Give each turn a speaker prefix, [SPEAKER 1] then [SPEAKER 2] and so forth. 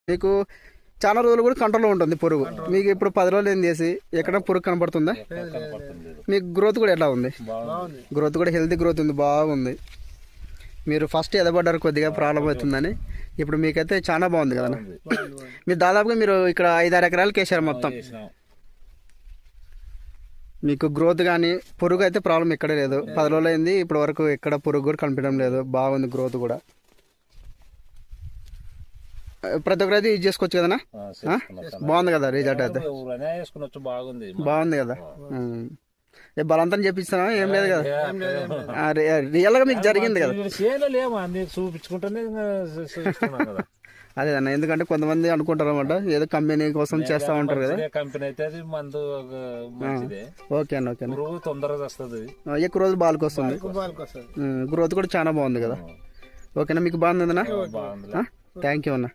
[SPEAKER 1] మీకు చాలా రోజులు కూడా కంట్రోల్లో ఉంటుంది పురుగు. మీకు ఇప్పుడు 10 రోజులు ఏం చేసి ఎక్కడ పురుగు కనపడుతుందా? మీకు గ్రోత్ కూడా ఎలా ఉంది? గ్రోత్ కూడా హెల్తీ గ్రోత్ ఉంది, బాగుంది. మీరు ఫస్ట్ ఎదబడ్డారు కొద్దిగా ప్రాబ్లం అవుతుందని, ఇప్పుడు మీకైతే చాలా బాగుంది కదా. మీరు దాదాపుగా మీరు ఇక్కడ 5-6 ఎకరాలకి వేసారు మొత్తం. మీకు గ్రోత్ కానీ పురుగు అయితే ప్రాబ్లం ఎక్కడే లేదు. 10 రోజులు అయింది, ఇప్పటి వరకు ఎక్కడ పురుగు కూడా కనిపించడం లేదు. బాగుంది గ్రోత్ కూడా. ప్రతి ఒక్కరు అయితే యూజ్ చేసుకోవచ్చు కదా. బాగుంది కదా రిజల్ట్ అయితే? బాగుంది కదా. బలవంతం చేపిస్తానా? ఏం లేదు కదా, రియల్ గా మీకు జరిగింది కదా. అదే అన్న, ఎందుకంటే కొంతమంది అనుకుంటారు అనమాట ఏదో కంపెనీ కోసం చేస్తా ఉంటారు కదా. ఓకే అన్న, ఓకే అన్న.
[SPEAKER 2] తొందరగా వస్తుంది,
[SPEAKER 1] ఎక్కువ రోజులు బాల్కి వస్తుంది. గ్రోత్ కూడా చాలా బాగుంది కదా. ఓకేనా, మీకు బాగుంది అన్న? థ్యాంక్ యూ అన్న.